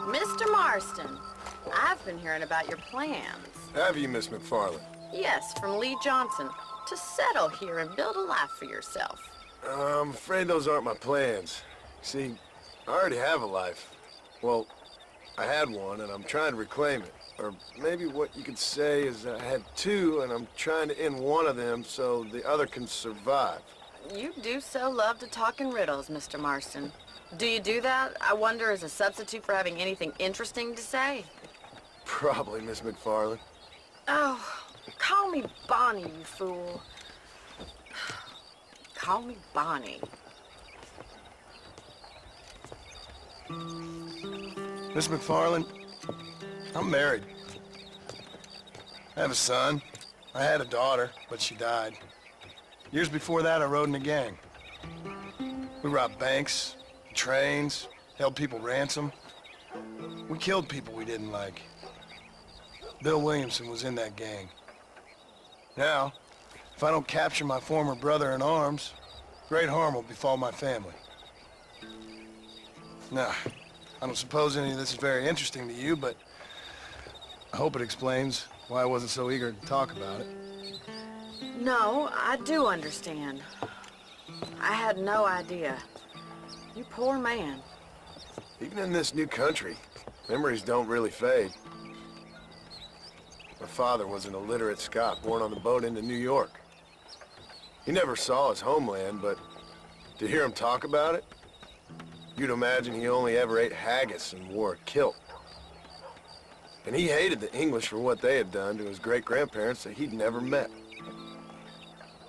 Mr. Marston, I've been hearing about your plans. Have you, Miss McFarland? Yes, from Lee Johnson, to settle here and build a life for yourself. I'm afraid those aren't my plans. See, I already have a life. Well, I had one, and I'm trying to reclaim it. Or maybe what you could say is I had two, and I'm trying to end one of them so the other can survive. You do so love to talk in riddles, Mr. Marston. Do you do that, I wonder, as a substitute for having anything interesting to say? Probably, Miss McFarland. Oh, call me Bonnie, you fool. Call me Bonnie. Miss McFarland, I'm married. I have a son. I had a daughter, but she died. Years before that, I rode in a gang. We robbed banks, trains, held people ransom. We killed people we didn't like. Bill Williamson was in that gang. Now, if I don't capture my former brother in arms, great harm will befall my family. Now, I don't suppose any of this is very interesting to you, but I hope it explains why I wasn't so eager to talk about it. No, I do understand. I had no idea. You poor man. Even in this new country, memories don't really fade. My father was an illiterate Scot born on the boat into New York. He never saw his homeland, but to hear him talk about it, you'd imagine he only ever ate haggis and wore a kilt. And he hated the English for what they had done to his great-grandparents that he'd never met.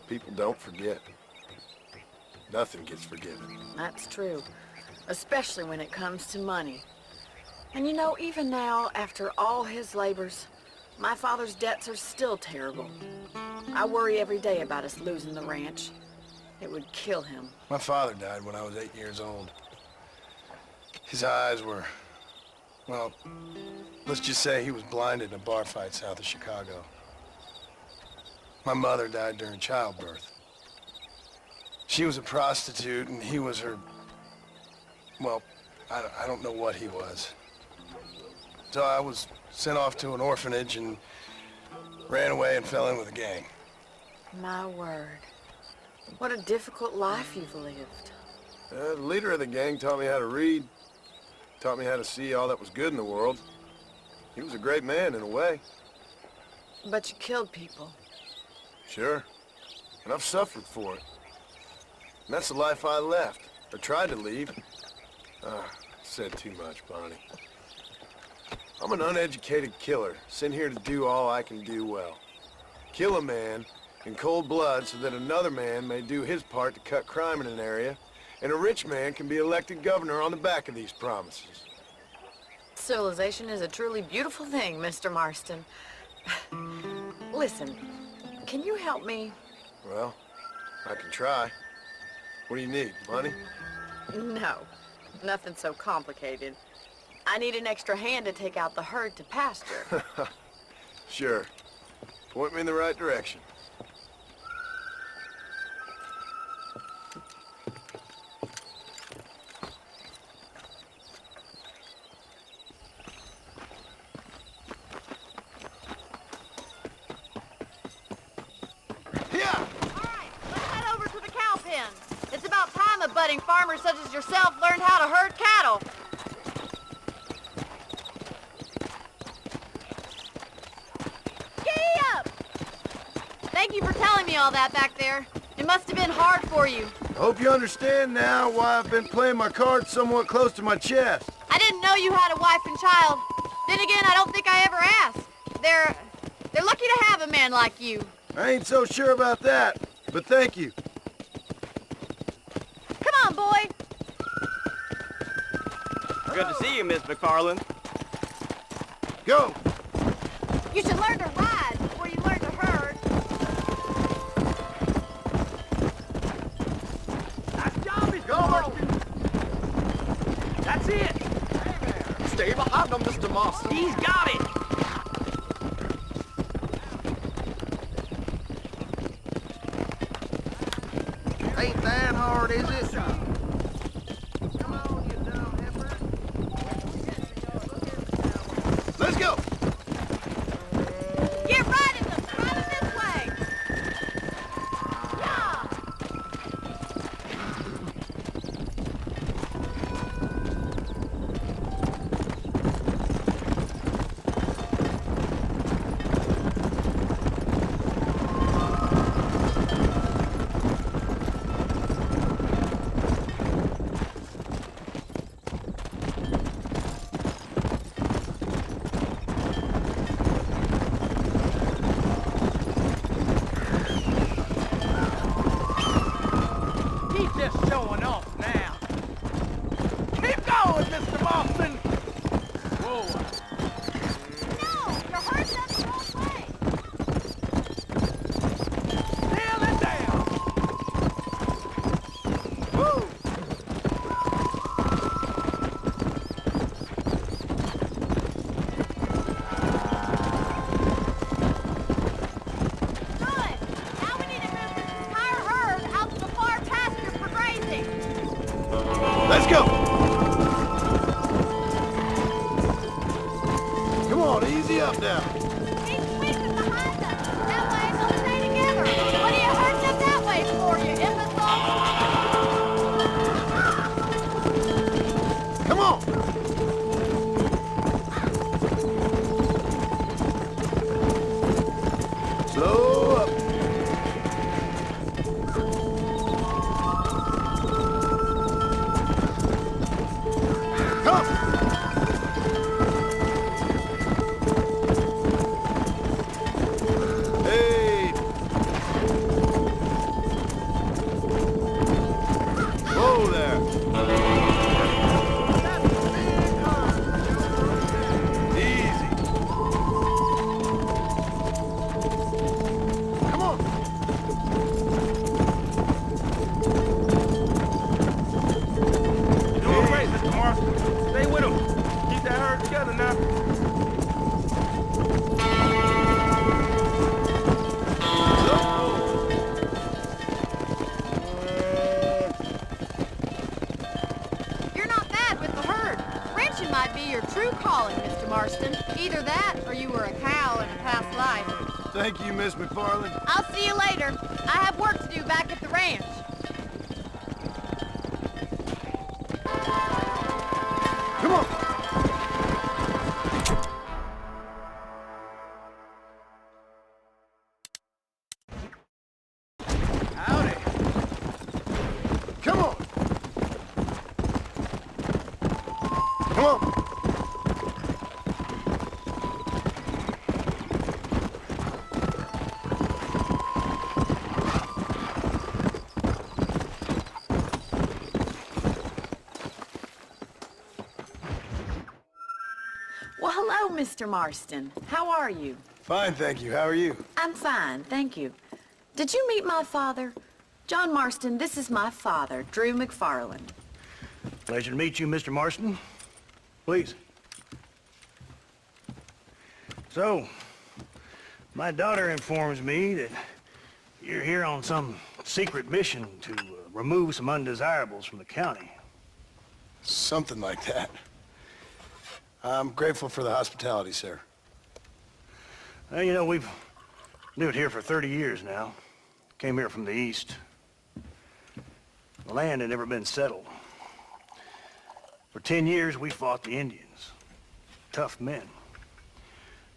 People don't forget. Nothing gets forgiven. That's true, especially when it comes to money. And you know, even now, after all his labors, my father's debts are still terrible. I worry every day about us losing the ranch. It would kill him. My father died when I was 8 years old. His eyes were, well, let's just say he was blinded in a bar fight south of Chicago. My mother died during childbirth. She was a prostitute, and he was her, well, I don't know what he was. So I was sent off to an orphanage and ran away and fell in with a gang. My word. What a difficult life you've lived. The leader of the gang taught me how to read, taught me how to see all that was good in the world. He was a great man in a way. But you killed people. Sure. And I've suffered for it. And that's the life I left, or tried to leave. Said too much, Bonnie. I'm an uneducated killer, sent here to do all I can do well. Kill a man in cold blood so that another man may do his part to cut crime in an area, and a rich man can be elected governor on the back of these promises. Civilization is a truly beautiful thing, Mr. Marston. Listen, can you help me? Well, I can try. What do you need, money? No, nothing so complicated. I need an extra hand to take out the herd to pasture. Sure. Point me in the right direction. It's about time a budding farmer such as yourself learned how to herd cattle. Giddy up! Thank you for telling me all that back there. It must have been hard for you. I hope you understand now why I've been playing my cards somewhat close to my chest. I didn't know you had a wife and child. Then again, I don't think I ever asked. They're lucky to have a man like you. I ain't so sure about that, but thank you. Come on, boy. Good to see you, Miss McFarland. Go! You should learn to ride before you learn to herd. Nice job, Miss Go! McFarland. That's it. Hey there! No, Mr. Marston. He's got it! Ain't that hard, is it? Let's go! Get right in them! Right this way! Yeah! He's just showing off now. Keep going, Mr. Marston! Whoa. No! You're hurting us the wrong way! Nail it down! Woo! Good! Now we need to move this entire herd out to the far pasture for grazing! Let's go! Come on, easy up now. Keep squeezing behind us! That way they'll stay together! What are you hurting us that way for, you imbecile? Come on! Slow up. Come! Hey! Whoa there! Easy. Come on. You're doing great, Mr. Marston. Stay with him. Keep that herd together now. You're not bad with the herd. Ranching might be your true calling, Mr. Marston. Either that, or you were a cow in a past life. Thank you, Miss McFarland. I'll see you later. I have work to do back at the ranch. Come on. Howdy. Come on. Come on. Well, hello, Mr. Marston. How are you? Fine, thank you. How are you? I'm fine, thank you. Did you meet my father? John Marston, this is my father, Drew McFarland. Pleasure to meet you, Mr. Marston. Please. So, my daughter informs me that you're here on some secret mission to remove some undesirables from the county. Something like that. I'm grateful for the hospitality, sir. Well, you know, we've lived here for 30 years now. Came here from the east. The land had never been settled. For 10 years, we fought the Indians. Tough men.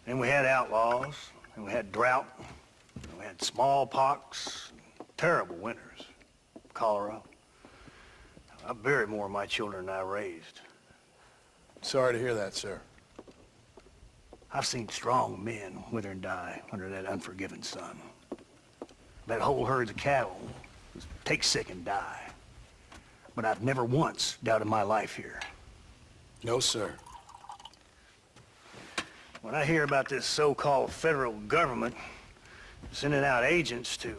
Then we had outlaws, and we had drought, and we had smallpox, terrible winters, cholera. I buried more of my children than I raised. Sorry to hear that, sir. I've seen strong men wither and die under that unforgiving sun. That whole herds of cattle just take sick and die. But I've never once doubted my life here. No, sir. When I hear about this so-called federal government sending out agents to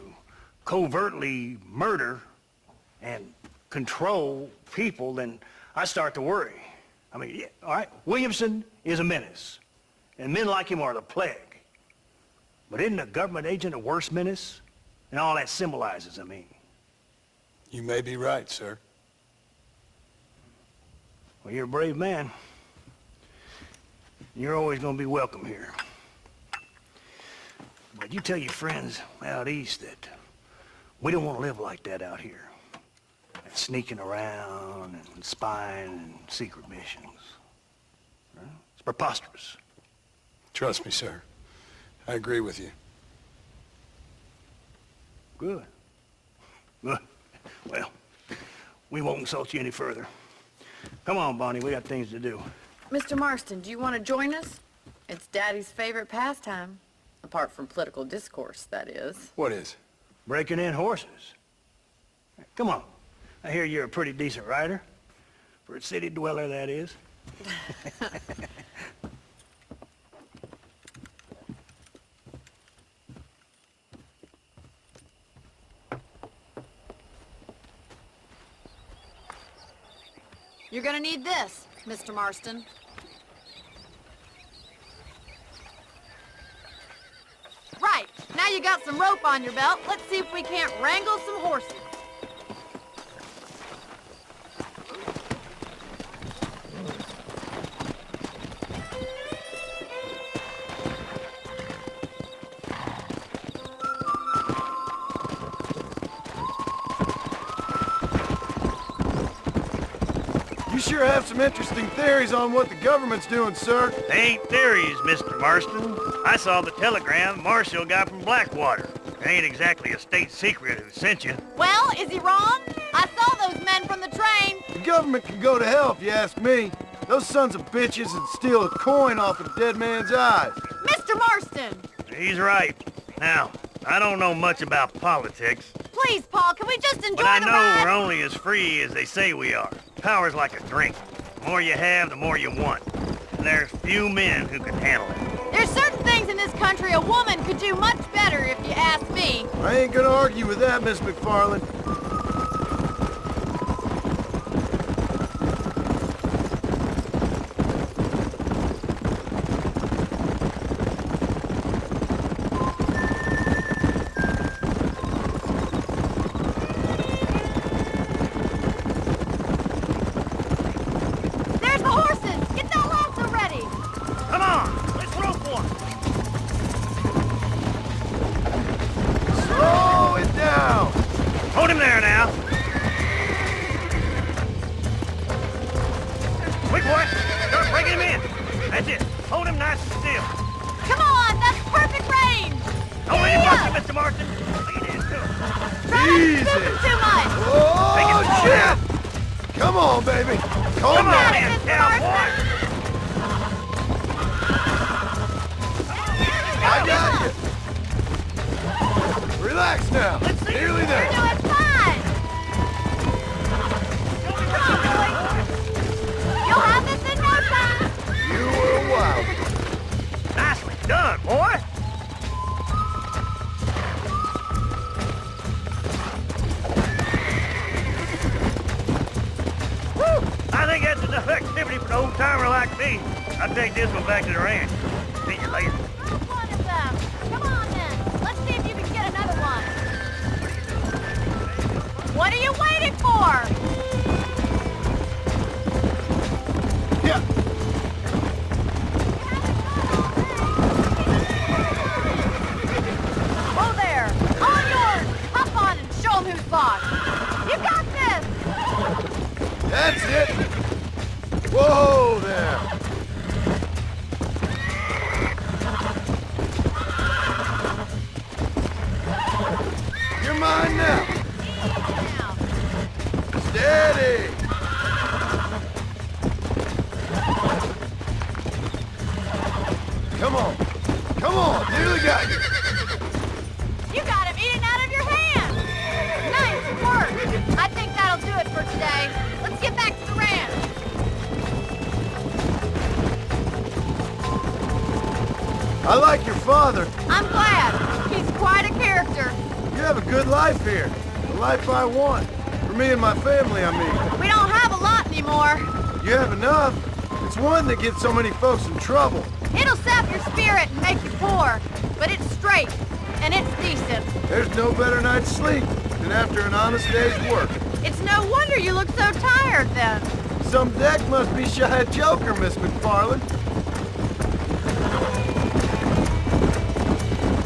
covertly murder and control people, then I start to worry. I mean, yeah, all right, Williamson is a menace, and men like him are the plague. But isn't a government agent a worse menace? And all that symbolizes, I mean. You may be right, sir. Well, you're a brave man. You're always gonna be welcome here. But you tell your friends out east that we don't want to live like that out here. Sneaking around and spying and secret missions. Huh? It's preposterous. Trust me, sir. I agree with you. Good. Good. Well, we won't insult you any further. Come on, Bonnie, we got things to do. Mr. Marston, do you want to join us? It's Daddy's favorite pastime. Apart from political discourse, that is. What is? Breaking in horses. Come on. I hear you're a pretty decent rider. For a city dweller, that is. You're gonna need this, Mr. Marston. Right, now you got some rope on your belt. Let's see if we can't wrangle some horses. You sure have some interesting theories on what the government's doing, sir. They ain't theories, Mr. Marston. I saw the telegram Marshall got from Blackwater. It ain't exactly a state secret who sent you. Well, is he wrong? I saw those men from the train. The government can go to hell if you ask me. Those sons of bitches would steal a coin off a dead man's eyes. Mr. Marston! He's right. Now, I don't know much about politics, Please, Paul, can we just enjoy but I the know ride? we're only as free as they say we are. Power's like a drink. The more you have, the more you want. And there's few men who can handle it. There's certain things in this country a woman could do much better, if you ask me. I ain't gonna argue with that, Miss McFarland. There's the horses! Get that lasso ready! Come on, let's rope one. Slow it down! Hold him there now. Quick, boy. Start breaking him in. That's it. Hold him nice and still. Come on, that's perfect range! Don't let him bust you, Mr. Marston. Lean into him. Try not to Easy. spook him too much! Take it Oh, slow now. shit! Come on, baby. Calm Come on, down. in, Mr. cowboy. I got you. Relax now. Let's see. Nearly You're there. doing fine! Come on, boys! You'll have this in no time! You were a wild one. Nicely done, boy. Woo! I think that's enough activity for an old-timer like me. I'll take this one back to the ranch. See you later. That's one of them. Come on, then. Let's see if you can get another one. What are you waiting for? Yeah. Oh, there. All yours. Hop on and show 'em who's boss. You got this. That's it. Whoa there. You're mine now. Now. Steady. Come on. Come on. Nearly got you. You got him eating out of your hand. Nice work. I think that'll do it for today. Let's get back to the ranch. I like your father. I'm glad. He's quite a character. You have a good life here. The life I want. For me and my family, I mean. We don't have a lot anymore. You have enough. It's one that gets so many folks in trouble. It'll sap your spirit and make you poor, but it's straight, and it's decent. There's no better night's sleep than after an honest day's work. It's no wonder you look so tired, then. Some deck must be shy a joker, Miss McFarland.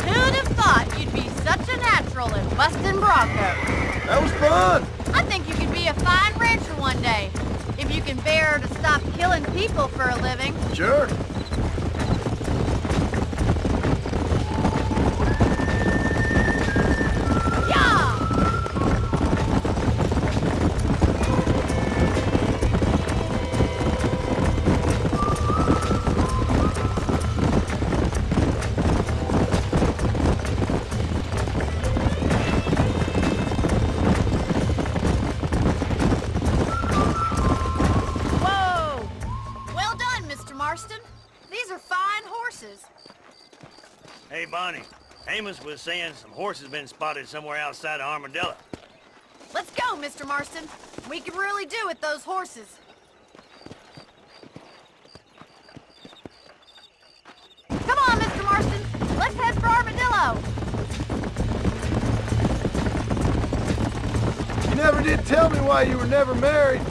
Who'd have thought you'd be such a natural at busting broncos? That was fun. I think you could be a fine rancher one day, if you can bear to stop killing people for a living. Sure. Yeah! Whoa! Well done, Mr. Marston. These are fine horses. Hey, Bonnie. Amos was saying some horses been spotted somewhere outside of Armadillo. Let's go, Mr. Marston. We can really do with those horses. Come on, Mr. Marston. Let's head for Armadillo. You never did tell me why you were never married.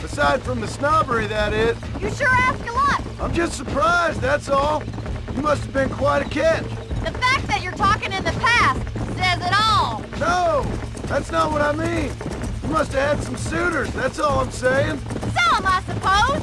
Aside from the snobbery, that is. You sure ask a lot. I'm just surprised, that's all. You must have been quite a catch. The fact that you're talking in the past says it all. No, that's not what I mean. You must have had some suitors, that's all I'm saying. Some, I suppose.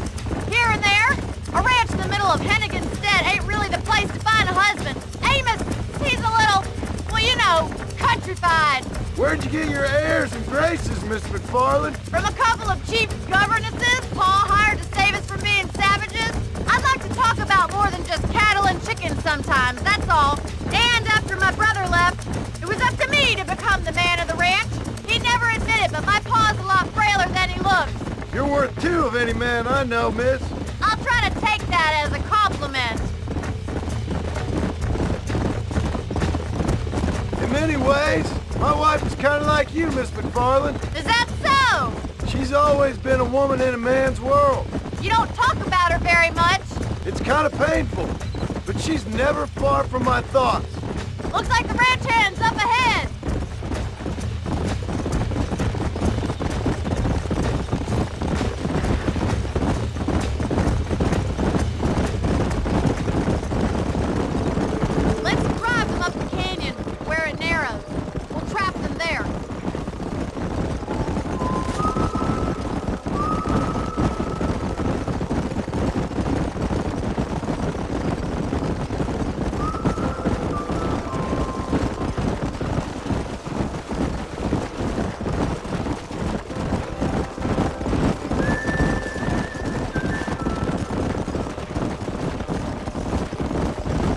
Here and there. A ranch in the middle of Hennigan's Stead ain't really the place to find a husband. Amos, he's a little, well, you know, countrified. Where'd you get your airs and graces, Miss McFarland? From a couple of cheap governesses Pa hired to save us from being savages. I'd like to talk about more than just cattle and chickens sometimes, that's all. And after my brother left, it was up to me to become the man of the ranch. He'd never admit it, but my pa's a lot frailer than he looks. You're worth two of any man I know, miss. I'll try to take that as a compliment. In many ways, my wife is kind of like you, Miss McFarland. Is that so? She's always been a woman in a man's world. You don't talk about her very much. It's kind of painful, but she's never far from my thoughts. Looks like the ranch hand's up ahead. Let's drive them up the canyon where it narrows. We'll trap them there.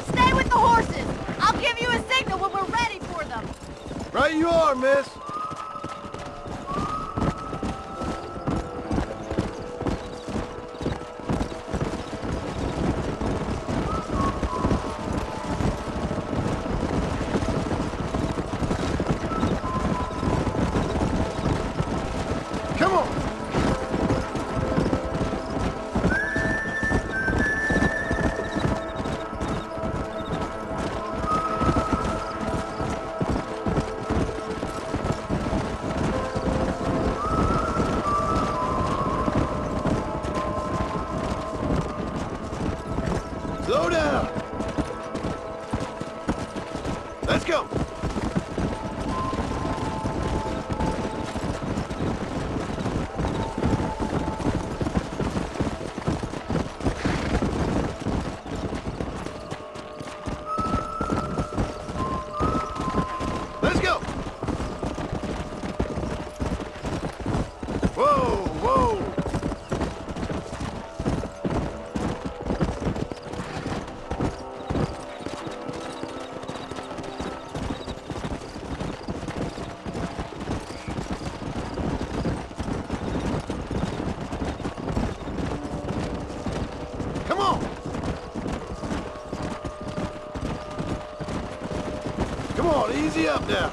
Stay with the horses. I'll give you a signal when we're ready for them. Right you are, miss. Come on. Slow down. Let's go. Let's go. Whoa, whoa. Come on. Come on, easy up now.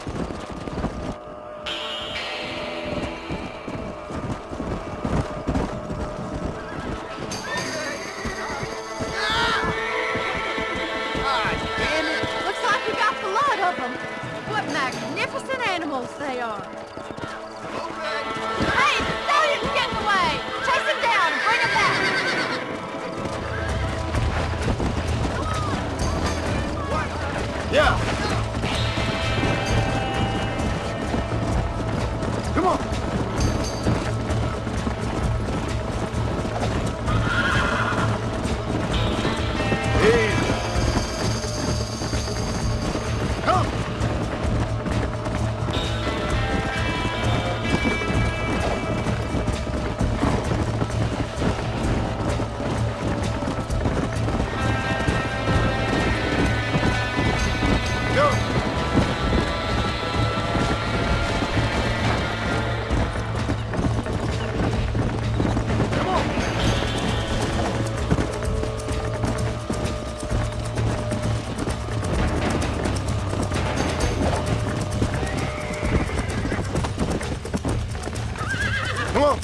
Come on.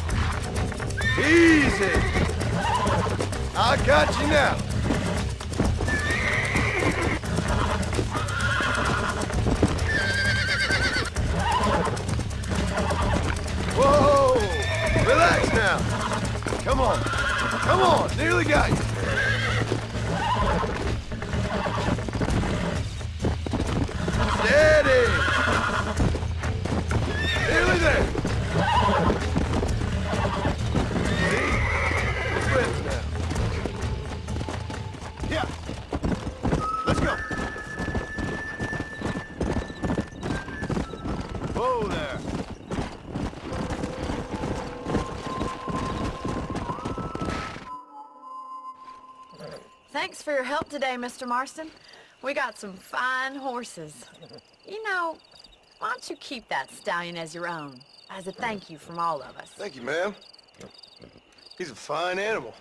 Easy. I got you now. Whoa! Relax now. Come on. Come on. Nearly got you. Steady. Nearly there. See? It's ready now. Yeah. Let's go. Whoa there. Thanks for your help today, Mr. Marston. We got some fine horses. You know, why don't you keep that stallion as your own, as a thank you from all of us? Thank you, ma'am. He's a fine animal.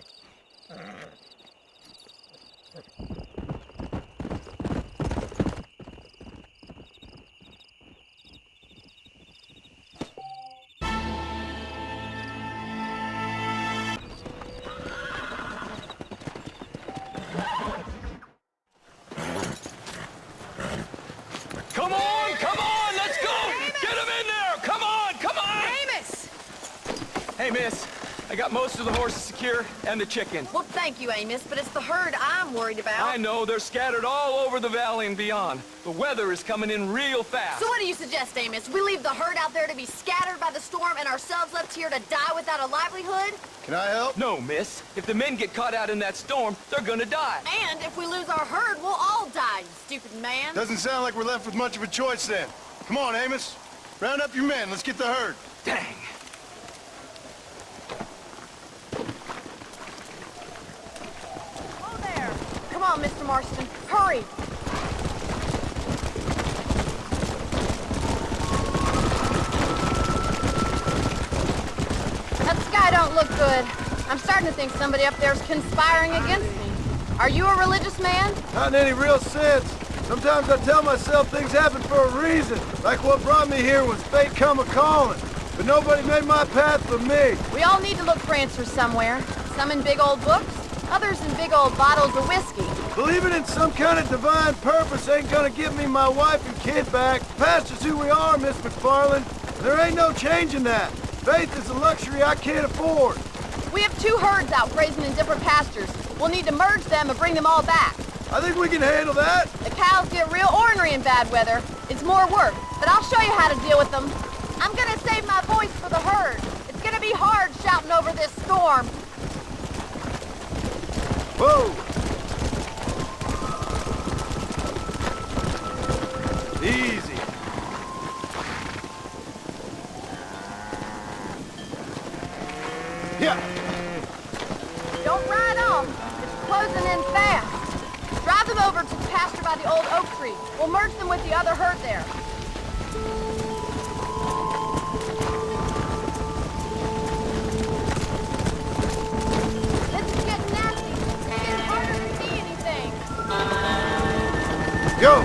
Come on, let's go! Get him in there! Come on, come on! Amos! Hey, miss, I got most of the horses secure and the chickens. Well, thank you, Amos, but it's the herd I'm worried about. I know, they're scattered all over the valley and beyond. The weather is coming in real fast. So what do you suggest, Amos? We leave the herd out there to be scattered by the storm and ourselves left here to die without a livelihood? Can I help? No, miss. If the men get caught out in that storm, they're gonna die. And if we lose our herd, we'll all die, you stupid man. Doesn't sound like we're left with much of a choice then. Come on, Amos. Round up your men. Let's get the herd. Dang. Oh, there. Come on, Mr. Marston. Hurry. That sky don't look good. I'm starting to think somebody up there's conspiring against me. Are you a religious man? Not in any real sense. Sometimes I tell myself things happen for a reason. Like what brought me here was fate come a-calling. But nobody made my path for me. We all need to look for answers somewhere. Some in big old books, others in big old bottles of whiskey. Believing in some kind of divine purpose ain't gonna give me my wife and kid back. Past is who we are, Miss McFarland. There ain't no changing that. Faith is a luxury I can't afford. We have 2 herds out grazing in different pastures. We'll need to merge them and bring them all back. I think we can handle that. The cows get real ornery in bad weather. It's more work, but I'll show you how to deal with them. I'm gonna save my voice for the herd. It's gonna be hard shouting over this storm. Whoa! Easy. Yeah. Don't ride off. It's closing in fast. Drive them over to the pasture by the old oak tree. We'll merge them with the other herd there. This is getting nasty. It's getting harder to see anything. Go!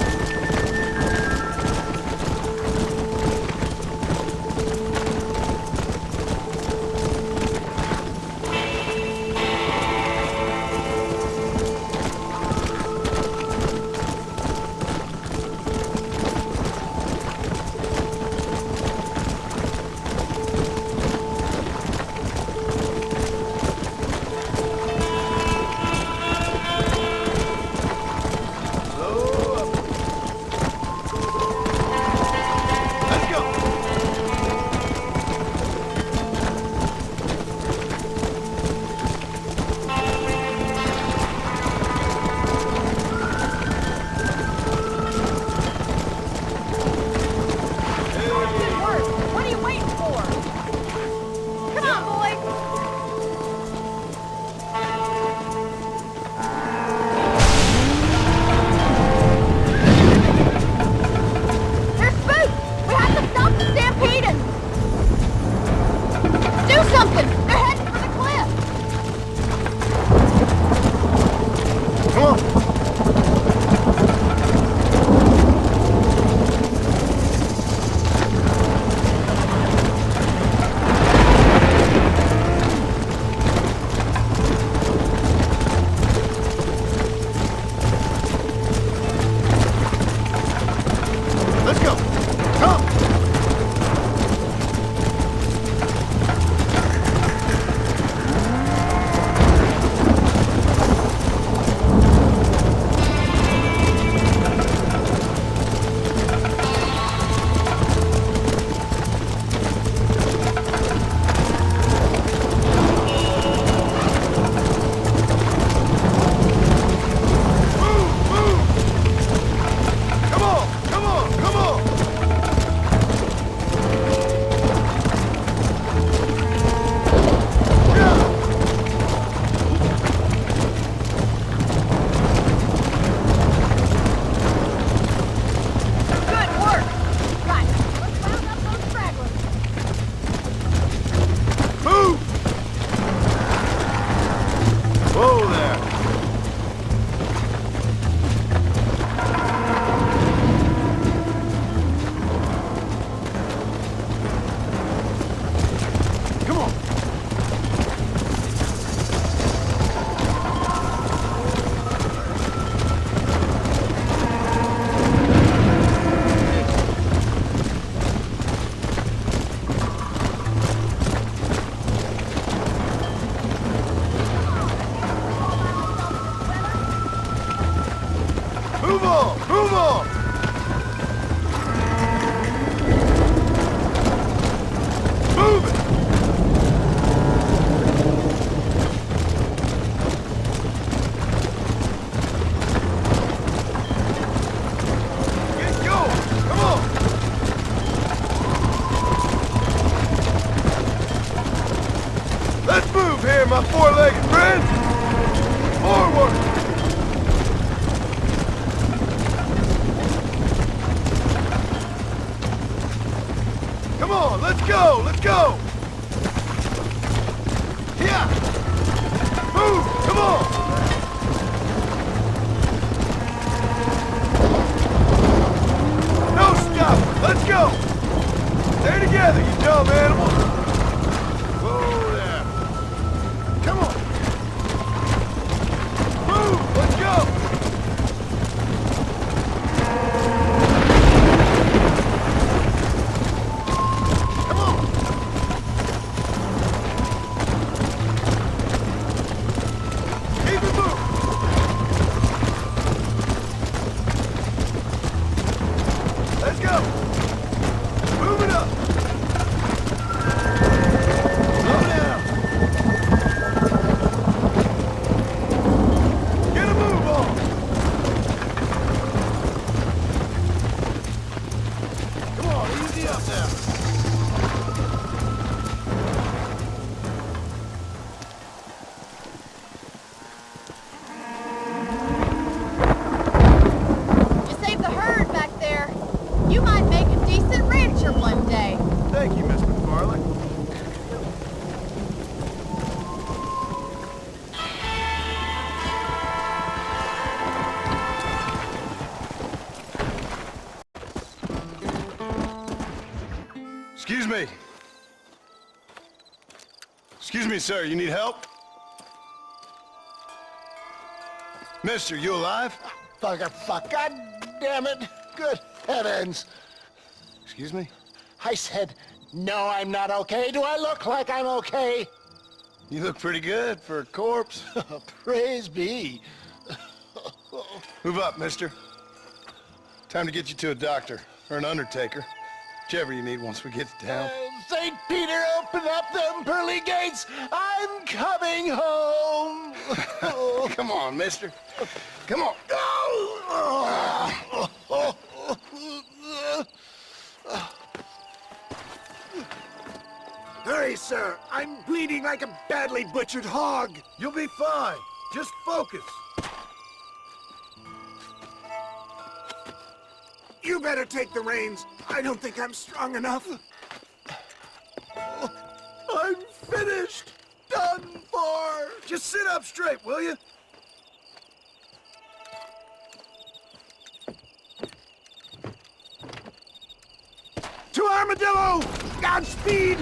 my four-legged friends! Forward! Come on, let's go! Let's go! Yeah! Move! Come on! No stop! Let's go! Stay together, you dumb animals! Whoa there! Come on! Move! Let's go! Come on! Keep it moving! Let's go! Move it up! Slow down! Get a move on! Come on, easy up now! You saved the herd back there. You might make a decent rancher one day. Thank you, Miss McFarlane. Excuse me. Excuse me, sir. You need help? Mister, you alive? Fuck, God damn it. Good heavens. Excuse me? I said, no, I'm not okay. Do I look like I'm okay? You look pretty good for a corpse. Praise be. Move up, mister. Time to get you to a doctor, or an undertaker. Whichever you need once we get down. St. Peter, open up them pearly gates. I'm coming home. Come on, mister. Come on. Hurry, sir. I'm bleeding like a badly butchered hog. You'll be fine. Just focus. You better take the reins. I don't think I'm strong enough. I'm finished. Done for. Just sit up straight, will you? To Armadillo! Godspeed!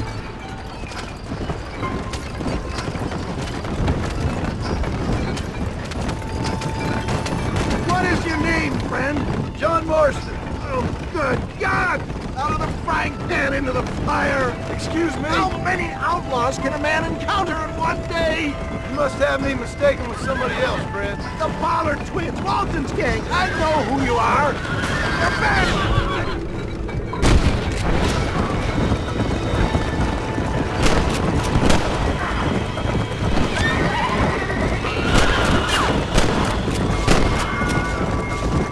What is your name, friend? John Marston. Oh, good God! Out of the frying pan into the fire! Excuse me? How many outlaws can a man encounter in one day? You must have me mistaken with somebody else, friend. The Pollard twins, Walton's gang. I know who you are. You're back!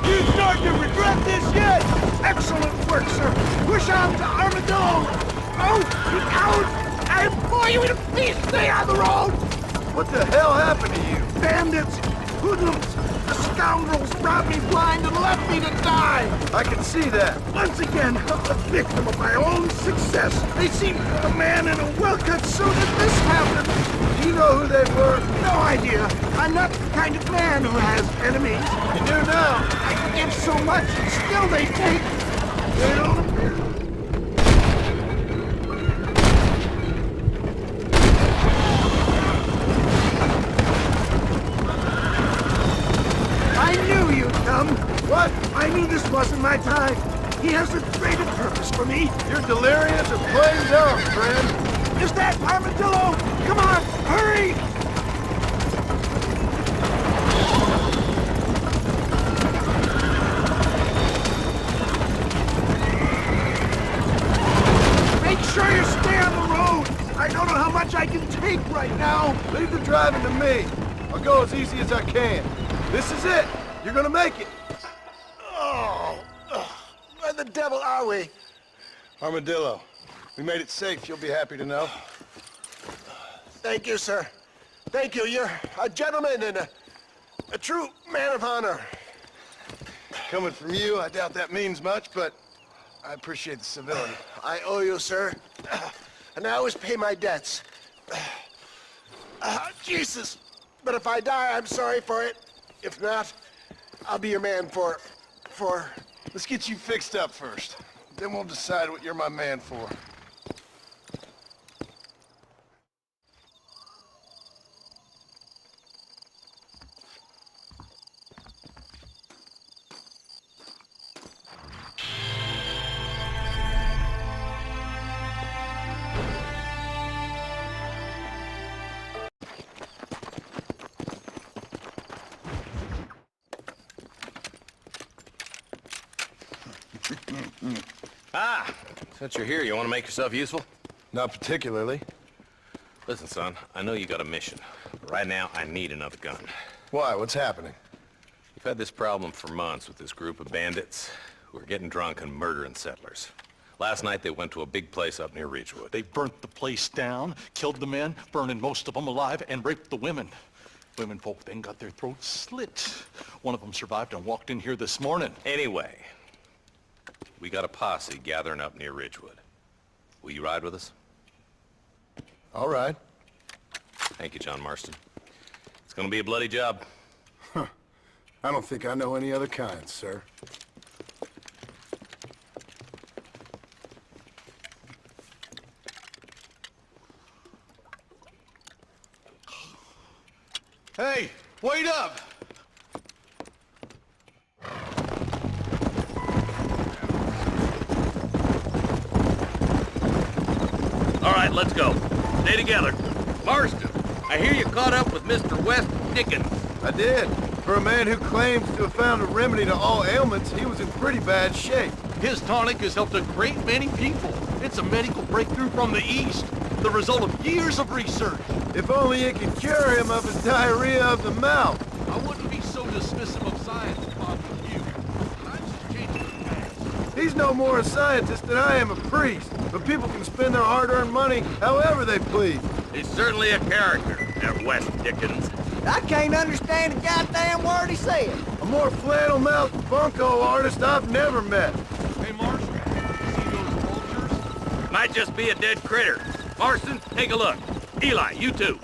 You start to regret this yet? Excellent work, sir. Push on to Armadillo. Oh, you coward! I implore you to please stay on the road. What the hell happened to you? Bandits, hoodlums, the scoundrels robbed me blind and left me to die. I can see that. Once again, a victim of my own success. They seemed a man in a well-cut suit as this happened. Do you know who they were? No idea. I'm not the kind of man who has enemies. You do now. I give so much, and still they take. They don't appear. I knew you'd come. What? I knew this wasn't my time. He has a greater purpose for me. You're delirious or plain dumb, friend. Is that Armadillo? Come on, hurry! Make sure you stay on the road. I don't know how much I can take right now. Leave the driving to me. I'll go as easy as I can. This is it. You're gonna make it. Where the devil are we? Armadillo, we made it safe. You'll be happy to know. Thank you, sir. Thank you. You're a gentleman and a true man of honor. Coming from you, I doubt that means much, but I appreciate the civility. I owe you, sir. And I always pay my debts. Jesus! But if I die, I'm sorry for it. If not, I'll be your man for... Let's get you fixed up first. Then we'll decide what you're my man for. Since you're here, you want to make yourself useful? Not particularly. Listen, son, I know you got a mission, but right now I need another gun. Why? What's happening? We've had this problem for months with this group of bandits who are getting drunk and murdering settlers. Last night they went to a big place up near Ridgewood. They burnt the place down, killed the men, burning most of them alive, and raped the women. Women folk then got their throats slit. One of them survived and walked in here this morning. Anyway, we got a posse gathering up near Ridgewood. Will you ride with us? All right. Thank you, John Marston. It's gonna be a bloody job. I don't think I know any other kind, sir. Hey, wait up! All right, let's go. Stay together. Marston, I hear you caught up with Mr. West Dickens. I did. For a man who claims to have found a remedy to all ailments, he was in pretty bad shape. His tonic has helped a great many people. It's a medical breakthrough from the East, the result of years of research. If only it could cure him of his diarrhea of the mouth. I wouldn't be so dismissive of science if I were you. Times have changed fast. He's no more a scientist than I am a priest, but people can spend their hard-earned money however they please. He's certainly a character, that West Dickens. I can't understand a goddamn word he said. A more flannel-mouthed bunco artist I've never met. Hey, Marston, see those vultures? Might just be a dead critter. Marston, take a look. Eli, you too.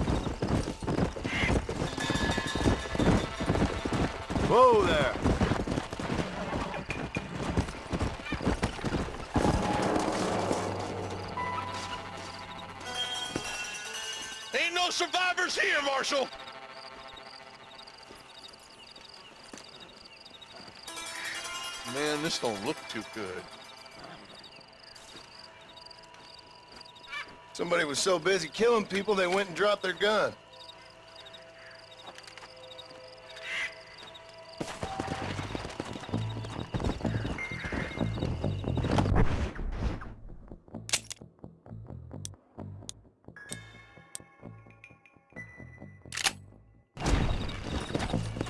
Whoa there. Ain't no survivors here, Marshal! Man, this don't look too good. Somebody was so busy killing people, they went and dropped their gun.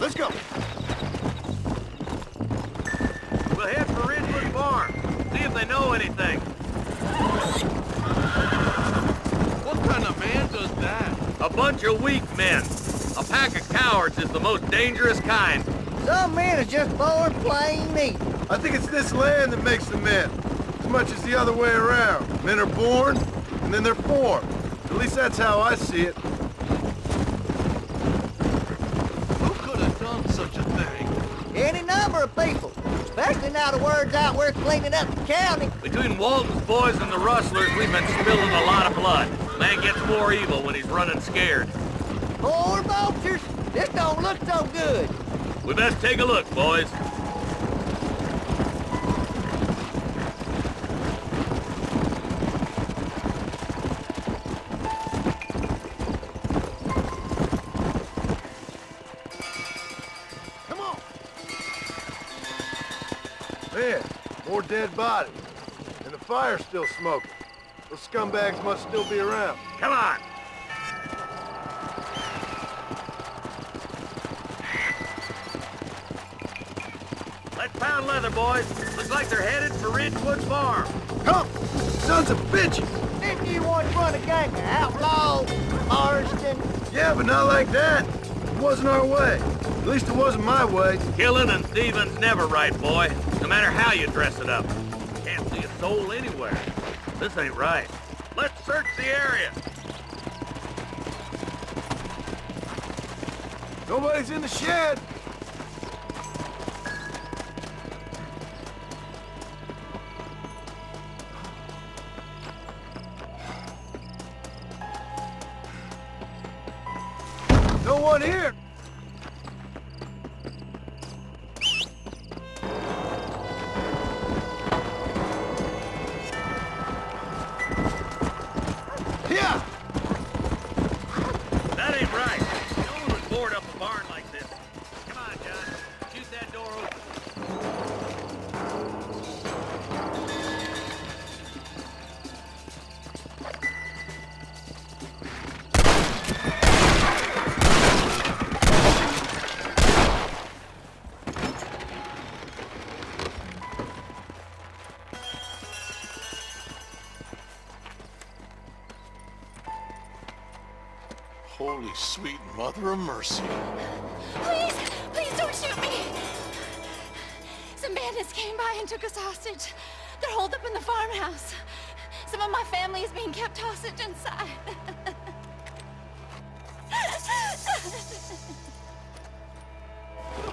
Let's go. We'll head for Ridgewood Farm. See if they know anything. What kind of man does that? A bunch of weak men. A pack of cowards is the most dangerous kind. Some men is just born plain meat. I think it's this land that makes them men, as much as the other way around. Men are born, and then they're formed. At least that's how I see it. Who could have done such a thing? Any number of people. Especially now the word's out we're cleaning up the county. Between Walton's boys and the rustlers, we've been spilling a lot of blood. Man gets more evil when he's running scared. Poor vultures. This don't look so good. We best take a look, boys. Come on. Man, more dead bodies. And the fire's still smoking. Those scumbags must still be around. Come on. Let's pound leather, boys. Looks like they're headed for Ridgewood Farm. Come! Sons of bitches! Didn't you once run a gang of outlaws, Marston? Yeah, but not like that. It wasn't our way. At least it wasn't my way. Killing and thieving's never right, boy. No matter how you dress it up. Can't see a soul anywhere. This ain't right. Let's search the area. Nobody's in the shed. No one here. Yeah. That ain't right. No one would board up a barn like this. Come on, John. Shoot that door open. Holy sweet mother of mercy. Please, please don't shoot me. Some bandits came by and took us hostage. They're holed up in the farmhouse. Some of my family is being kept hostage inside.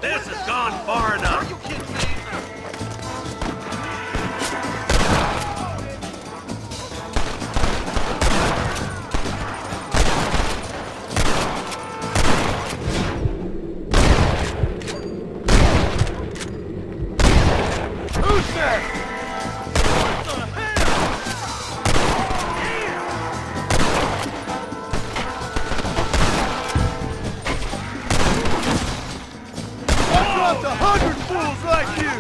This has gone far enough. You kidding me? Dropped 100 fools like you!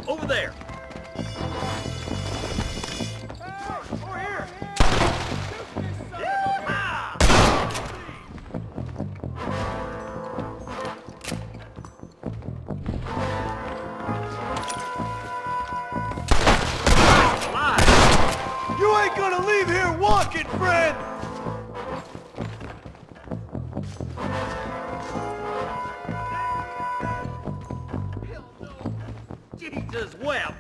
Over there. Over here! You ain't gonna leave here walking, friend! Jesus wept.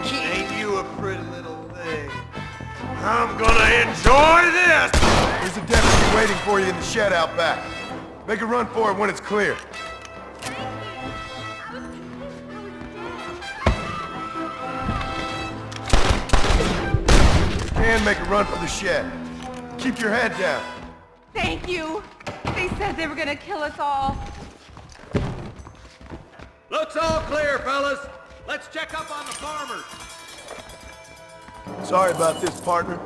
Ain't you a pretty little thing? I'm gonna enjoy this! There's a deputy waiting for you in the shed out back. Make a run for it when it's clear. You can make a run for the shed. Keep your head down. Thank you. They said they were gonna kill us all. Looks all clear, fellas. Let's check up on the farmers. Sorry about this, partner.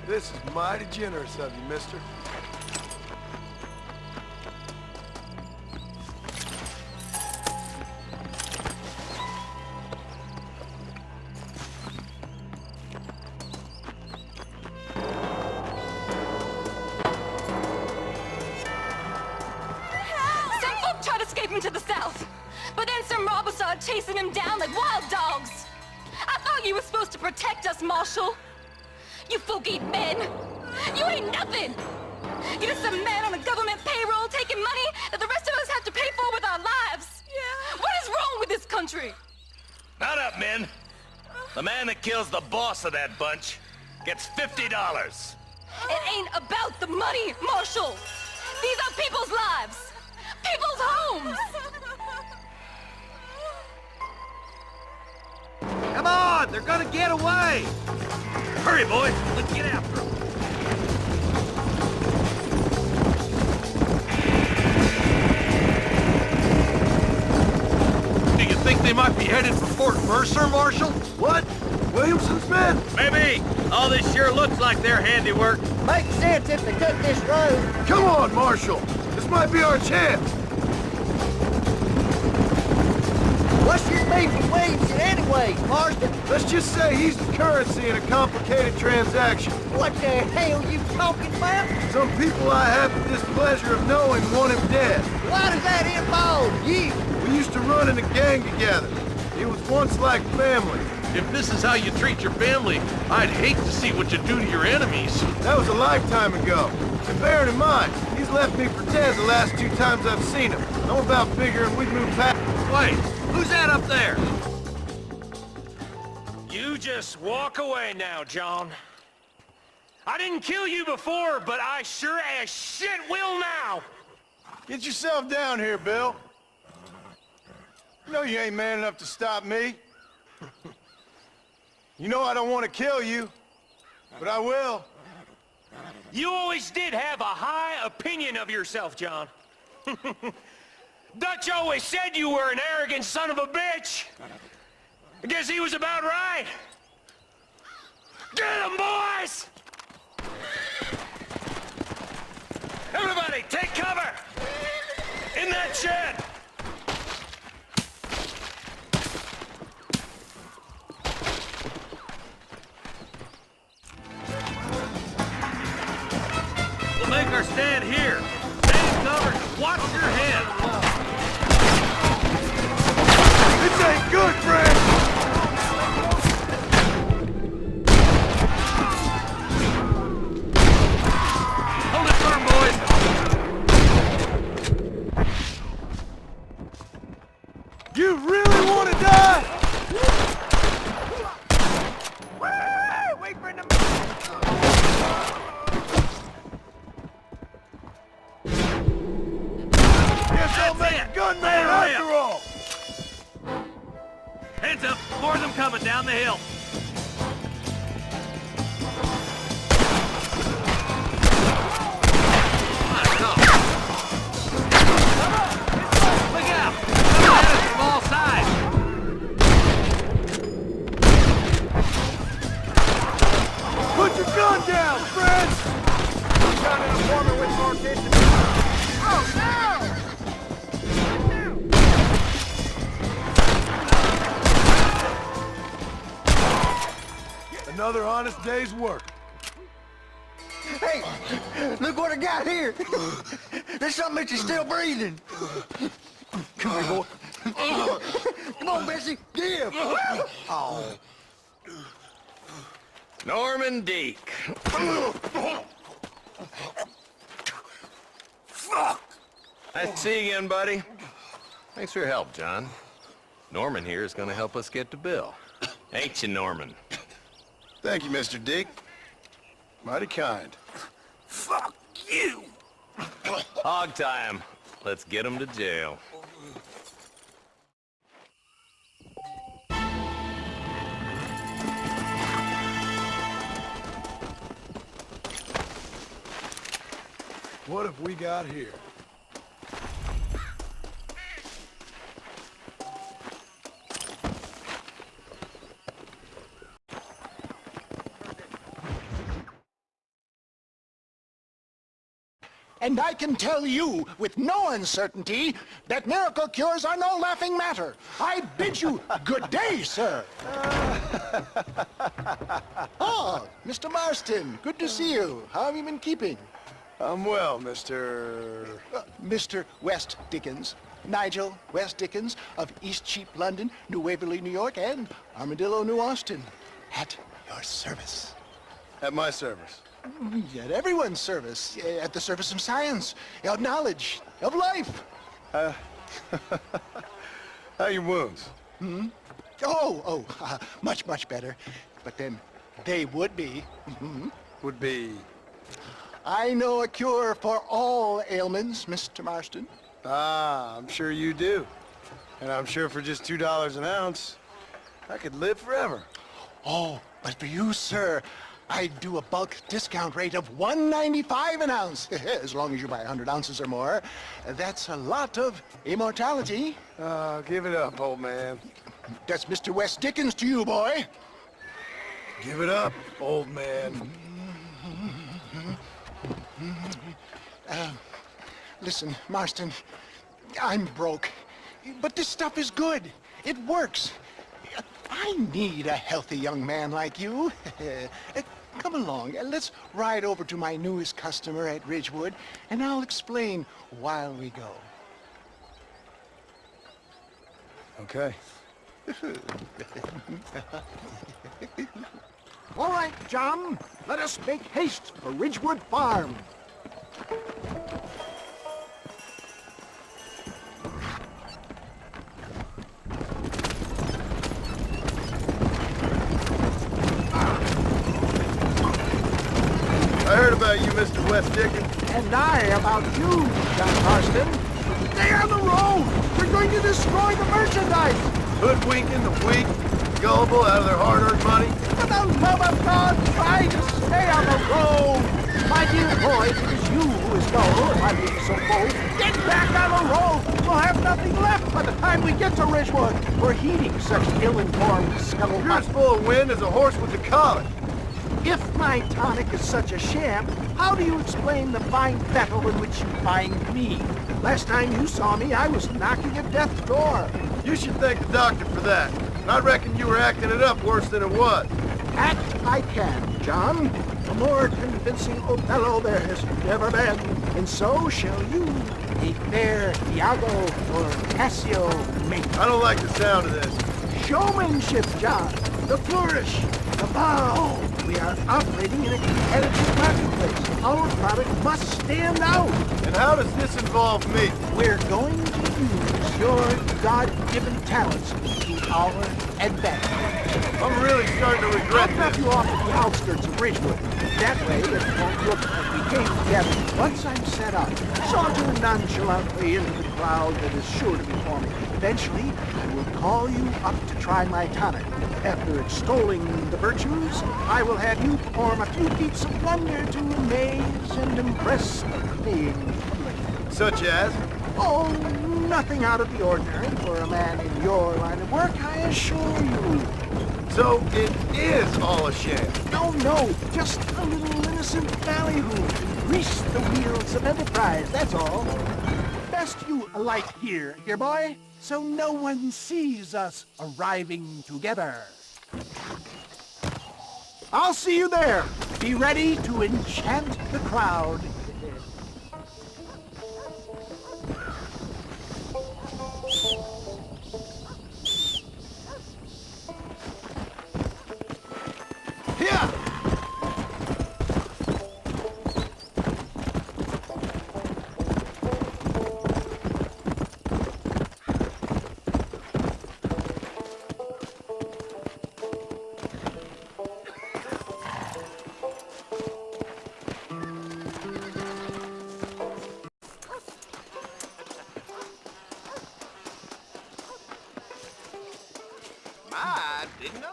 This is mighty generous of you, mister. Some folk tried escaping to the south, but then some Your mob started chasing him down like wild dogs. I thought you were supposed to protect us, Marshal. You folk ain't men. You ain't nothing. You're just a man on a government payroll taking money that the rest of us have to pay for with our lives. Yeah. What is wrong with this country? Not up, men. The man that kills the boss of that bunch gets $50. It ain't about the money, Marshal. These are people's lives. People's homes. Come on, they're gonna get away. Hurry, boys. Let's get after them. Do you think they might be headed for Fort Mercer, Marshal? What? Williamson's men? Maybe. All this sure looks like their handiwork. Makes sense if they took this road. Come on, Marshal. This might be our chance. What's your beef with Williamson anyway, Marston? Let's just say he's the currency in a complicated transaction. What the hell you talking about? Some people I have the displeasure of knowing want him dead. Why does that involve you? We used to run in a gang together. It was once like family. If this is how you treat your family, I'd hate to see what you do to your enemies. That was a lifetime ago. And bearing in mind, he's left me for dead the last 2 times I've seen him. I'm about figuring we'd move past. Wait, who's that up there? You just walk away now, John. I didn't kill you before, but I sure as shit will now. Get yourself down here, Bill. You know you ain't man enough to stop me. You know I don't want to kill you, but I will. You always did have a high opinion of yourself, John. Dutch always said you were an arrogant son of a bitch. I guess he was about right. Get him, boys! Everybody, take cover! In that shed! We'll make our stand here. Stay covered. Watch your head. This ain't good, friend! Hold it firm, boys. You really want to die? Wait for them. Guess I'll make a gunman after all! Heads up. More of them coming down the hill. Look out! Coming at us from all sides. Put your gun down, friend! Got an informant with more kitchen. Oh, no! Another honest day's work. Hey, look what I got here. There's something that you're still breathing. Come here, boy. Come on, Bessie, give. Oh. Norman Deek. Fuck! Nice to see you again, buddy. Thanks for your help, John. Norman here is gonna help us get to Bill. Ain't you, Norman? Thank you, Mr. Dick. Mighty kind. Fuck you! Hog time. Let's get him to jail. What have we got here? And I can tell you with no uncertainty that miracle cures are no laughing matter. I bid you good day, sir. Oh, Mr. Marston, good to see you. How have you been keeping? I'm well, Mr. Mr. West Dickens. Nigel West Dickens of East Cheap, London, New Waverly, New York, and Armadillo, New Austin. At your service. At my service. At everyone's service. At the service of science, of knowledge, of life. How are your wounds? Much, much better. But then they would be. Would be... I know a cure for all ailments, Mr. Marston. Ah, I'm sure you do. And I'm sure for just $2 an ounce, I could live forever. Oh, but for you, sir, I'd do a bulk discount rate of $1.95 an ounce, as long as you buy 100 ounces or more. That's a lot of immortality. Give it up, old man. That's Mr. West Dickens to you, boy. Give it up, old man. Listen, Marston, I'm broke, but this stuff is good. It works. I need a healthy young man like you. Come along, let's ride over to my newest customer at Ridgewood, and I'll explain while we go. Okay. All right, John, let us make haste for Ridgewood Farm. I heard about you, Mr. West Dickens. And I about you, John Marston. Stay on the road! We're going to destroy the merchandise! Hoodwinking the weak, gullible out of their hard-earned money. For the love of God, try to stay on the road! My dear boy, it is you who is dull, if I'm being so bold. Get back on the road! We'll have nothing left by the time we get to Ridgewood. We're heeding such ill-informed scuttle. You're as full of wind as a horse with the colic. If my tonic is such a sham, how do you explain the fine battle in which you find me? Last time you saw me, I was knocking at death's door. You should thank the doctor for that. I reckon you were acting it up worse than it was. Act I can, John. A more convincing Othello there has never been. And so shall you, a fair Iago or Cassio mate. I don't like the sound of this. Showmanship, John. The flourish. The bow. We are operating in a competitive marketplace. Our product must stand out. And how does this involve me? We're going to use your God-given talents to our advantage. I'm really starting to regret I'll drop you off at the outskirts of Ridgewood. That way, it won't look like we came together. Once I'm set up, saunter nonchalantly into the crowd that is sure to be forming. Eventually, I will call you up to try my tonic. After extolling the virtues, I will have you perform a few feats of wonder to amaze and impress the paying public. Such as? Oh, nothing out of the ordinary for a man in your line of work, I assure you. So it is all a sham? No, just a little innocent ballyhoo to grease the wheels of enterprise, that's all. Best you alight here, dear boy, so no one sees us arriving together. I'll see you there. Be ready to enchant the crowd. Yeah!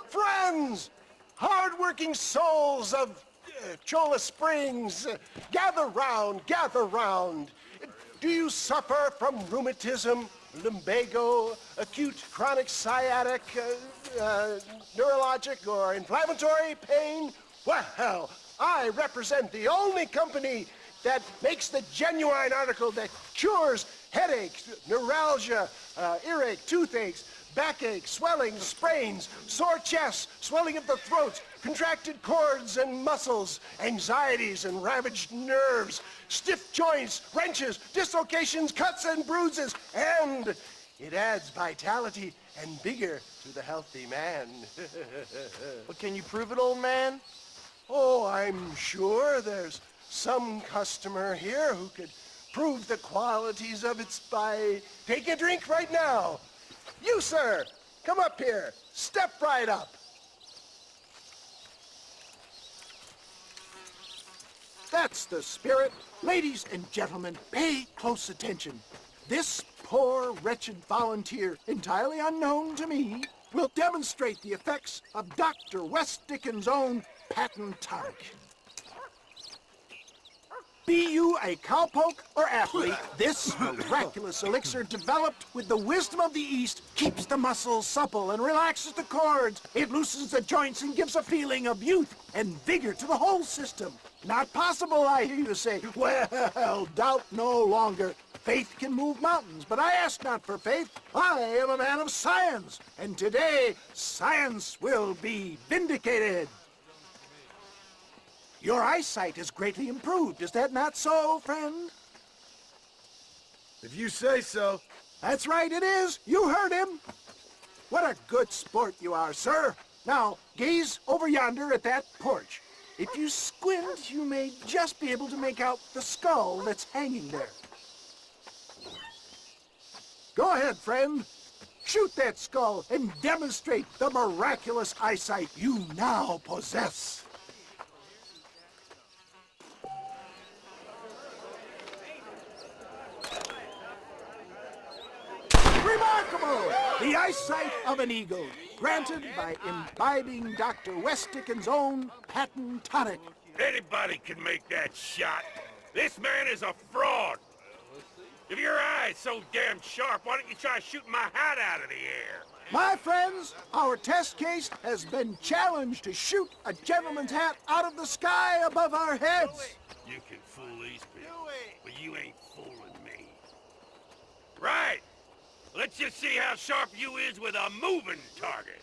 Friends, hard-working souls of Cholla Springs, gather round, gather round. Do you suffer from rheumatism, lumbago, acute chronic sciatic, neurologic or inflammatory pain? Well, I represent the only company that makes the genuine article that cures headaches, neuralgia, earache, toothaches, backache, swelling, sprains, sore chests, swelling of the throats, contracted cords and muscles, anxieties and ravaged nerves, stiff joints, wrenches, dislocations, cuts and bruises, and it adds vitality and vigor to the healthy man. But can you prove it, old man? Oh, I'm sure there's some customer here who could prove the qualities of it by taking a drink right now. You, sir, come up here. Step right up. That's the spirit. Ladies and gentlemen, pay close attention. This poor, wretched volunteer, entirely unknown to me, will demonstrate the effects of Dr. West Dickens' own patent tonic. Be you a cowpoke or athlete, this miraculous elixir developed with the wisdom of the East keeps the muscles supple and relaxes the cords. It loosens the joints and gives a feeling of youth and vigor to the whole system. Not possible, I hear you say. Well, doubt no longer. Faith can move mountains, but I ask not for faith. I am a man of science, and today science will be vindicated. Your eyesight is greatly improved. Is that not so, friend? If you say so. That's right, it is. You heard him. What a good sport you are, sir. Now, gaze over yonder at that porch. If you squint, you may just be able to make out the skull that's hanging there. Go ahead, friend. Shoot that skull and demonstrate the miraculous eyesight you now possess. Remarkable! The eyesight of an eagle, granted by imbibing Dr. West Dickens' own patent tonic. Anybody can make that shot. This man is a fraud. If your eye's so damn sharp, why don't you try shooting my hat out of the air? My friends, our test case has been challenged to shoot a gentleman's hat out of the sky above our heads. You can fool these people, but you ain't fooling me. Right. Let's just see how sharp you is with a moving target.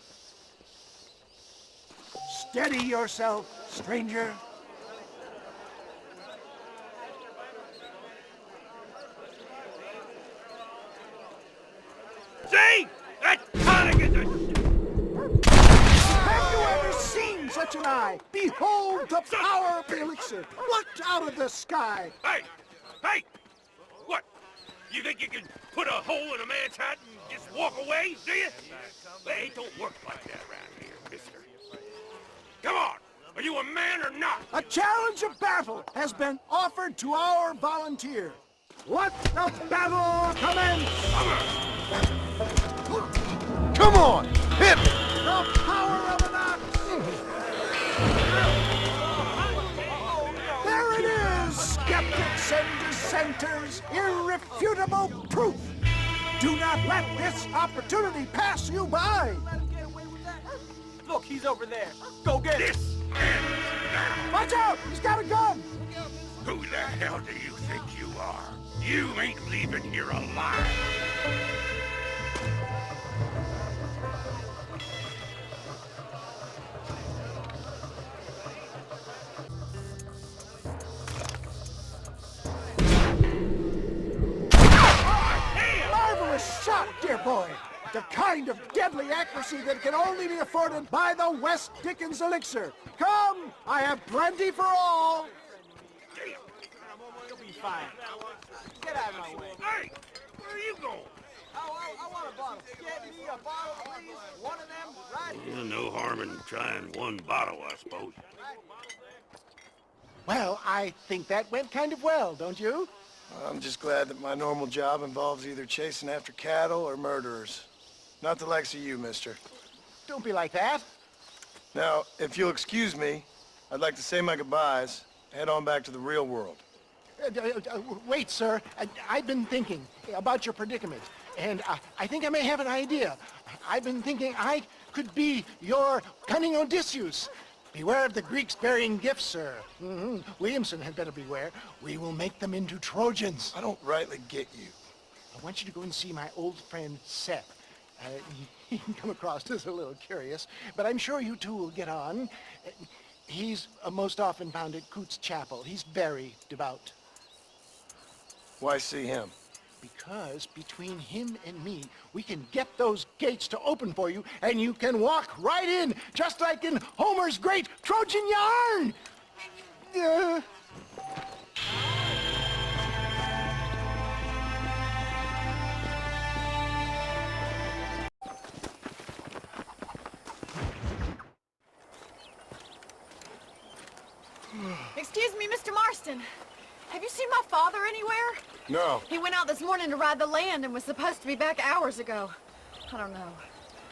Steady yourself, stranger. See? That tonic is a... Have you ever seen such an eye? Behold the power of the elixir, plucked out of the sky. Hey! Hey! What? You think you can put a hole in a man's hat and just walk away, do you? Hey, it don't work like that around here, mister. Come on! Are you a man or not? A challenge of battle has been offered to our volunteer. Let the battle commence! Come on! Hit me! The power of an ox! There it is, skeptics and dissenters! Irrefutable proof! Do not let this opportunity pass you by! Look, he's over there. Go get him. This ends now. Watch out! He's got a gun! Who the hell do you think you are? You ain't leaving here alive. Marvelous shot, dear boy! The kind of deadly accuracy that can only be afforded by the West Dickens elixir. Come, I have plenty for all. You'll be fine. Get out of my way. Hey, where are you going? I want a bottle. Get me a bottle, please. One of them, right? Yeah, no harm in trying one bottle, I suppose. Well, I think that went kind of well, don't you? I'm just glad that my normal job involves either chasing after cattle or murderers. Not the likes of you, mister. Don't be like that. Now, if you'll excuse me, I'd like to say my goodbyes, head on back to the real world. Wait, sir. I've been thinking about your predicament, and I think I may have an idea. I've been thinking I could be your cunning Odysseus. Beware of the Greeks bearing gifts, sir. Williamson had better beware. We will make them into Trojans. I don't rightly get you. I want you to go and see my old friend Seth. He can come across as a little curious, but I'm sure you two will get on. He's most often found at Coots Chapel. He's very devout. Why see him? Because between him and me, we can get those gates to open for you, and you can walk right in, just like in Homer's great Trojan yarn! Excuse me, Mr. Marston. Have you seen my father anywhere? No. He went out this morning to ride the land and was supposed to be back hours ago. I don't know.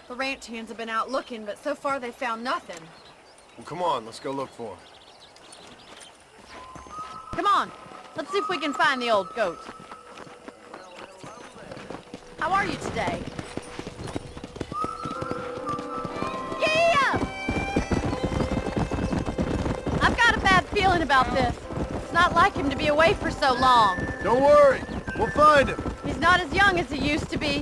The ranch hands have been out looking, but so far they found nothing. Well, come on, let's go look for him. Come on, let's see if we can find the old goat. How are you today? Yeah! I've got a bad feeling about this. It's not like him to be away for so long. Don't worry, we'll find him. He's not as young as he used to be.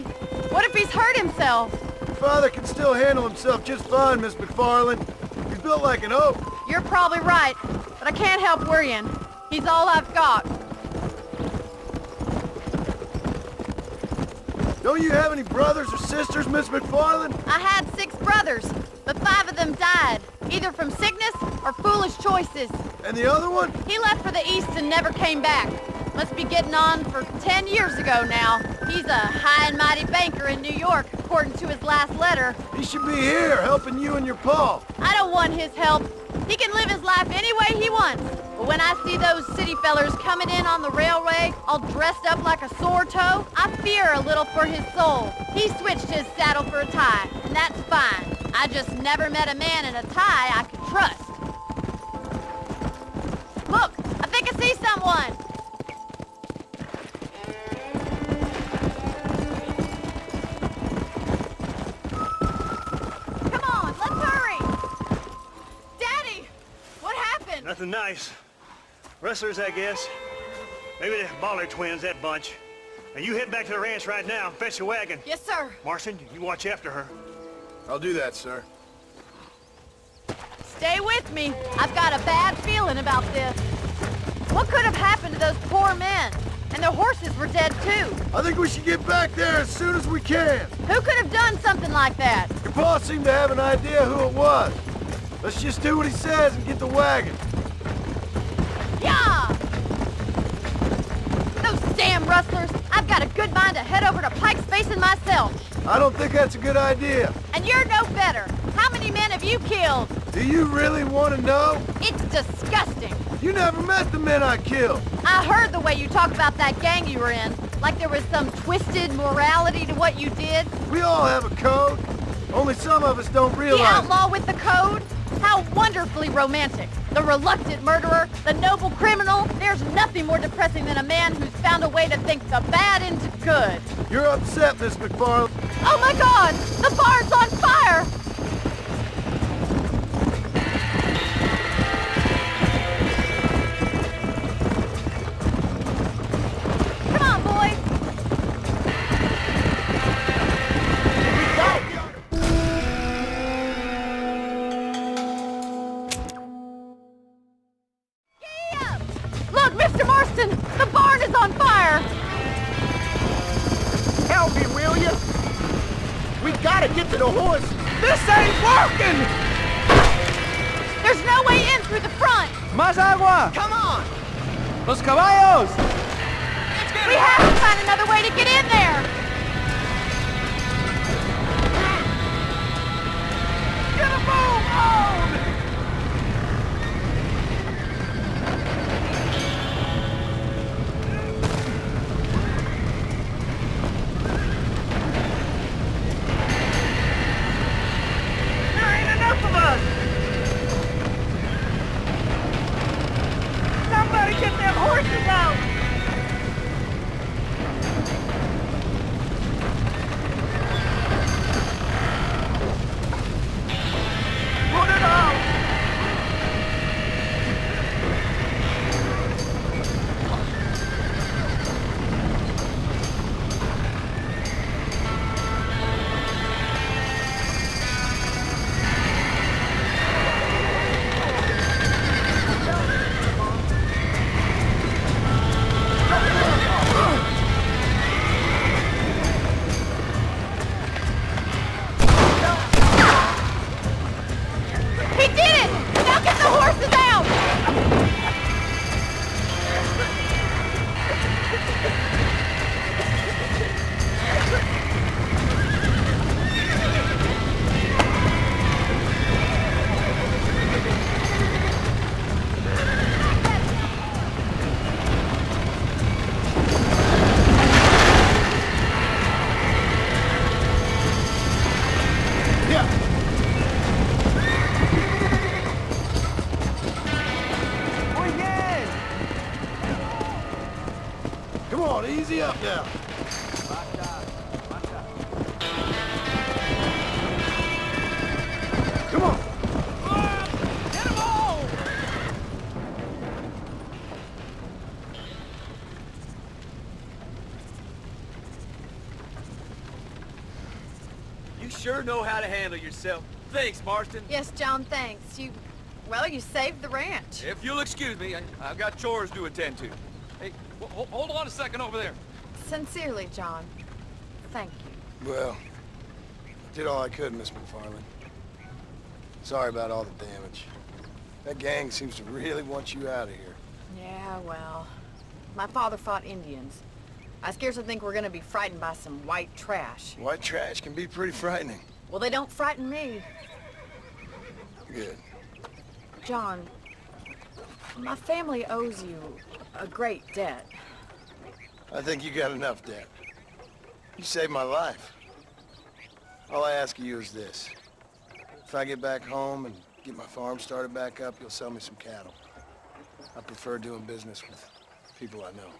What if he's hurt himself? Your father can still handle himself just fine, Miss McFarland. He's built like an oak. You're probably right, but I can't help worrying. He's all I've got. Don't you have any brothers or sisters, Miss McFarland? I had 6 brothers, but 5 of them died, either from sickness or foolish choices. And the other one? He left for the East and never came back. Must be getting on for 10 years ago now. He's a high and mighty banker in New York, according to his last letter. He should be here, helping you and your pa. I don't want his help. He can live his life any way he wants. But when I see those city fellers coming in on the railway, all dressed up like a sore toe, I fear a little for his soul. He switched his saddle for a tie, and that's fine. I just never met a man in a tie I could trust. Look, I think I see someone. Come on, let's hurry. Daddy! What happened? Nothing nice. Rustlers, I guess. Maybe the Bollard twins, that bunch. Now you head back to the ranch right now and fetch a wagon. Yes, sir. Marston, you watch after her. I'll do that, sir. Stay with me. I've got a bad feeling about this. What could have happened to those poor men? And their horses were dead too. I think we should get back there as soon as we can. Who could have done something like that? Your pa seemed to have an idea who it was. Let's just do what he says and get the wagon. Yeah! Those damn rustlers! I've got a good mind to head over to Pike's Basin myself. I don't think that's a good idea. And you're no better. How many men have you killed? Do you really want to know? It's disgusting. You never met the men I killed. I heard the way you talk about that gang you were in. Like there was some twisted morality to what you did. We all have a code. Only some of us don't realize The outlaw with the code? How wonderfully romantic. The reluctant murderer, the noble criminal. There's nothing more depressing than a man who's found a way to think the bad into good. You're upset, Miss McFarland. Oh my God! The barn's on fire! Come on, boys! Look, Mr. Marston! The barn is on fire! Help me, will you? We gotta get to the horse. This ain't working! There's no way in through the front! Más agua! Come on! Los caballos! We have to find another way to get in there! Get a move on! There ain't enough of us! Somebody get them horses out! out. Come on. Get them all! You sure know how to handle yourself. Thanks, Marston. Yes, John, thanks. Well, you saved the ranch. If you'll excuse me, I've got chores to attend to. Hey, hold on a second over there. Sincerely, John. Thank you. Well, I did all I could, Miss McFarland. Sorry about all the damage. That gang seems to really want you out of here. Yeah, well, my father fought Indians. I scarcely think we're gonna be frightened by some white trash. White trash can be pretty frightening. Well, they don't frighten me. Good. John, my family owes you a great debt. I think you got enough debt. You saved my life. All I ask of you is this. If I get back home and get my farm started back up, you'll sell me some cattle. I prefer doing business with people I know.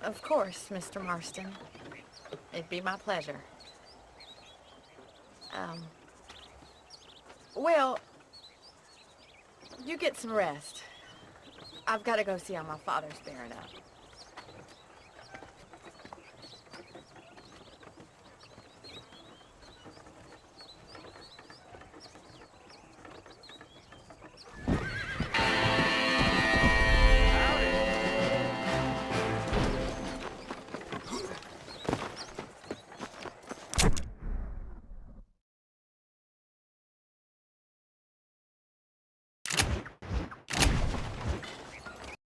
Of course, Mr. Marston. It'd be my pleasure. Well, you get some rest. I've got to go see how my father's bearing up.